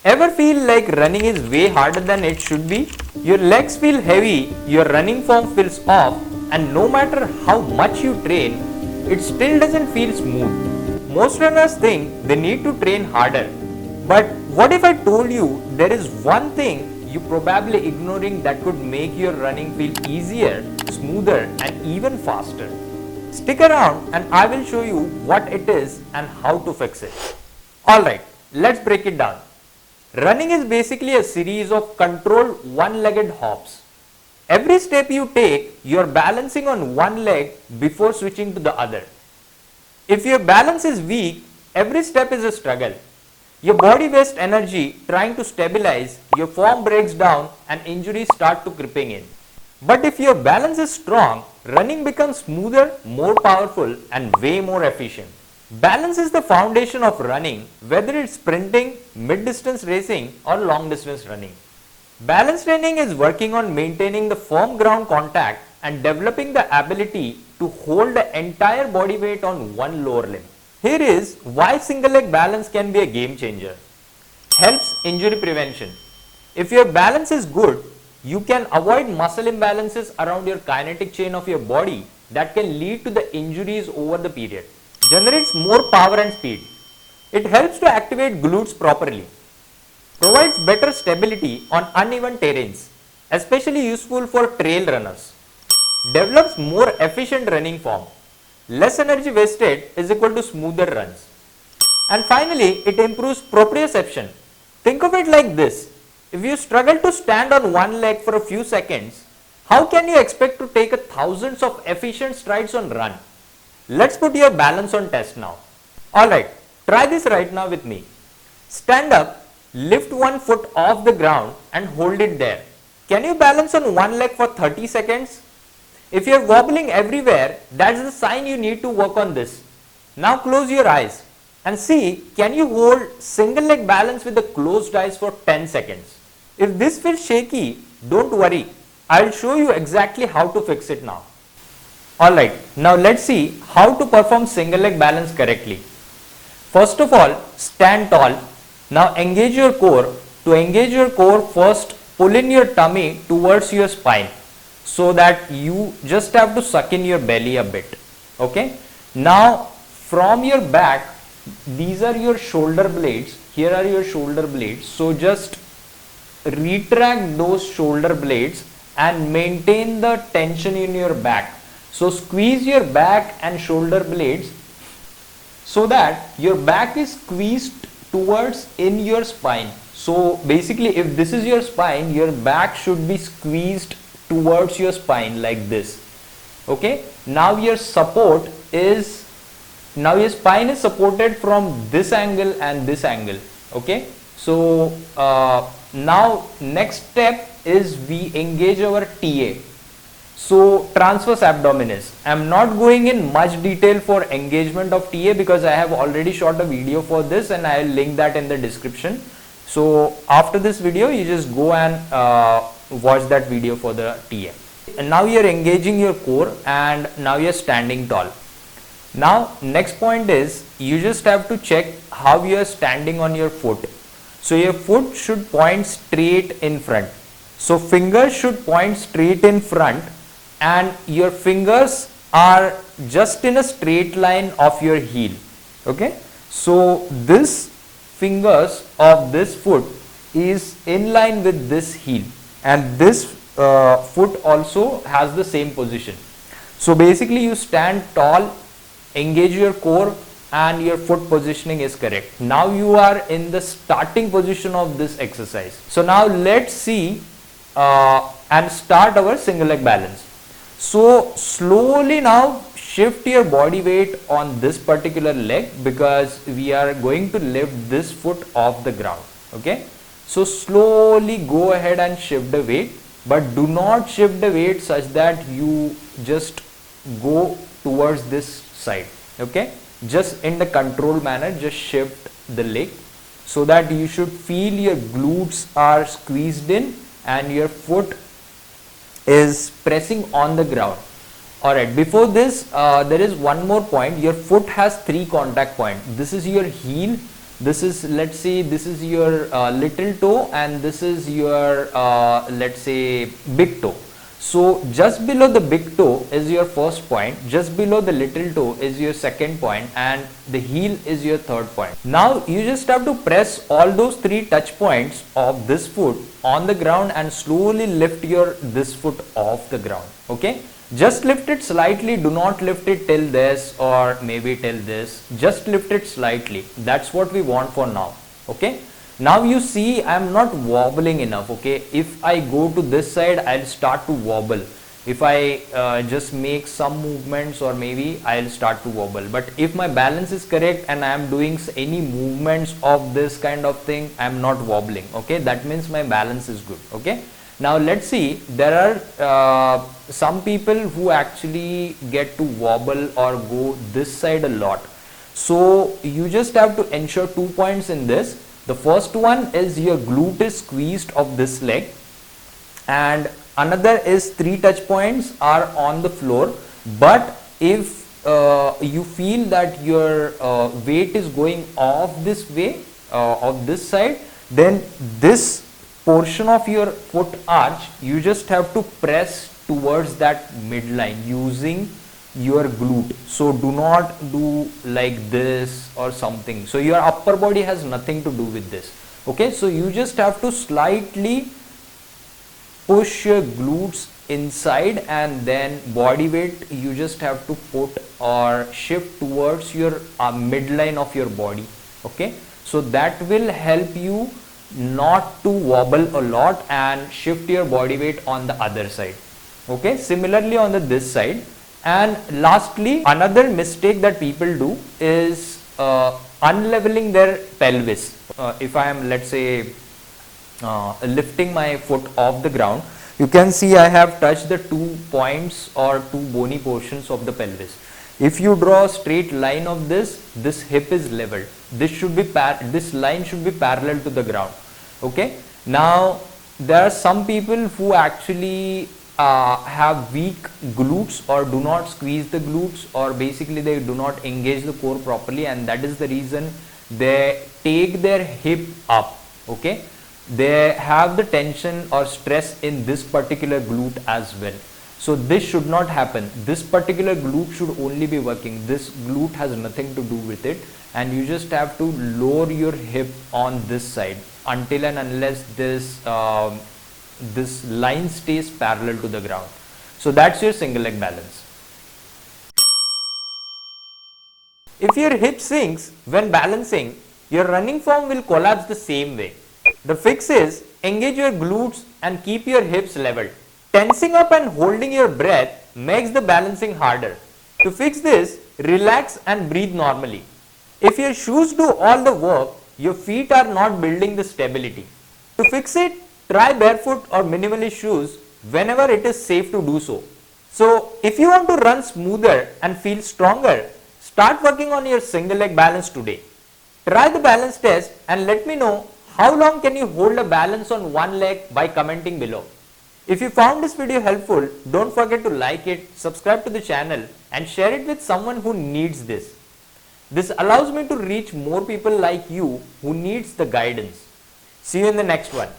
Ever feel like running is way harder than it should be? Your legs feel heavy, your running form feels off, and no matter how much you train, it still doesn't feel smooth. Most runners think they need to train harder. But what if I told you there is one thing you're probably ignoring that could make your running feel easier, smoother, and even faster? Stick around and I will show you what it is and how to fix it. Alright, let's break it down. Running is basically a series of controlled one-legged hops. Every step you take, you are balancing on one leg before switching to the other. If your balance is weak, every step is a struggle. Your body wastes energy trying to stabilize, your form breaks down and injuries start to creeping in. But if your balance is strong, running becomes smoother, more powerful and way more efficient. Balance is the foundation of running, whether it's sprinting, mid-distance racing or long-distance running. Balance training is working on maintaining the firm ground contact and developing the ability to hold the entire body weight on one lower limb. Here is why single leg balance can be a game changer. Helps injury prevention. If your balance is good, you can avoid muscle imbalances around your kinetic chain of your body that can lead to the injuries over the period. Generates more power and speed. It helps to activate glutes properly. Provides better stability on uneven terrains, especially useful for trail runners. Develops more efficient running form. Less energy wasted is equal to smoother runs. And finally, it improves proprioception. Think of it like this. If you struggle to stand on one leg for a few seconds, how can you expect to take thousands of efficient strides on run? Let's put your balance on test now. Alright, try this right now with me. Stand up, lift one foot off the ground and hold it there. Can you balance on one leg for 30 seconds? If you're wobbling everywhere, that's the sign you need to work on this. Now close your eyes and see, can you hold single leg balance with the closed eyes for 10 seconds? If this feels shaky, don't worry. I'll show you exactly how to fix it now. Alright, now let's see how to perform single leg balance correctly. First of all, stand tall. Now engage your core. To engage your core, first pull in your tummy towards your spine so that you just have to suck in your belly a bit. Okay. Now from your back, these are your shoulder blades. Here are your shoulder blades. So just retract those shoulder blades and maintain the tension in your back. So squeeze your back and shoulder blades so that your back is squeezed towards in your spine. So basically if this is your spine, your back should be squeezed towards your spine like this. Okay. Now your support is, now your spine is supported from this angle and this angle. Okay. So now next step is we engage our TA. So transverse abdominis. I am not going in much detail for engagement of TA because I have already shot a video for this and I will link that in the description. So after this video you just go and watch that video for the TA. And now you are engaging your core and now you are standing tall. Now next point is you just have to check how you are standing on your foot. So your foot should point straight in front. So fingers should point straight in front and your fingers are just in a straight line of your heel. Okay. So this fingers of this foot is in line with this heel and this foot also has the same position. So basically you stand tall, engage your core and your foot positioning is correct. Now you are in the starting position of this exercise. So now let's see and start our single leg balance. So slowly now shift your body weight on this particular leg because we are going to lift this foot off the ground. Okay. So slowly go ahead and shift the weight, but do not shift the weight such that you just go towards this side. Okay. Just in the controlled manner, just shift the leg so that you should feel your glutes are squeezed in and your foot is pressing on the ground. Alright, before this there is one more point. Your foot has 3 contact points. This is your heel, This is, let's see, this is your little toe and this is your let's say big toe. So just below the big toe is your first point, just below the little toe is your second point, and the heel is your third point. Now you just have to press all those three touch points of this foot on the ground and slowly lift your this foot off the ground. Okay, just lift it slightly, do not lift it till this or maybe till this, just lift it slightly. That's what we want for now. Okay, now you see I am not wobbling enough. Okay, if I go to this side, I'll start to wobble. If I just make some movements, or maybe I'll start to wobble. But if my balance is correct and I am doing any movements of this kind of thing, I am not wobbling. Okay, that means my balance is good. Okay, now let's see, there are some people who actually get to wobble or go this side a lot. So you just have to ensure 2 points in this. The first one is your glute is squeezed of this leg, and another is 3 touch points are on the floor. But if you feel that your weight is going off this way, of this side, then this portion of your foot arch, you just have to press towards that midline using your glute. So do not do like this or something. So your upper body has nothing to do with this. Okay, so you just have to slightly push your glutes inside, and then body weight you just have to put or shift towards your midline of your body. Okay, so that will help you not to wobble a lot and shift your body weight on the other side. Okay, similarly on this side. And lastly, another mistake that people do is unleveling their pelvis. If I am, let's say, lifting my foot off the ground, you can see I have touched the 2 points or 2 bony portions of the pelvis. If you draw a straight line of this hip is leveled. This should be this line should be parallel to the ground. Okay. Now there are some people who actually have weak glutes or do not squeeze the glutes, or basically they do not engage the core properly, and that is the reason they take their hip up. Okay, they have the tension or stress in this particular glute as well. So this should not happen. This particular glute should only be working. This glute has nothing to do with it, and you just have to lower your hip on this side until and unless this line stays parallel to the ground. So that's your single leg balance. If your hip sinks when balancing, your running form will collapse the same way. The fix is engage your glutes and keep your hips leveled. Tensing up and holding your breath makes the balancing harder. To fix this, relax and breathe normally. If your shoes do all the work, your feet are not building the stability. To fix it, try barefoot or minimalist shoes whenever it is safe to do so. So if you want to run smoother and feel stronger, start working on your single leg balance today. Try the balance test and let me know how long can you hold a balance on one leg by commenting below. If you found this video helpful, don't forget to like it, subscribe to the channel and share it with someone who needs this. This allows me to reach more people like you who needs the guidance. See you in the next one.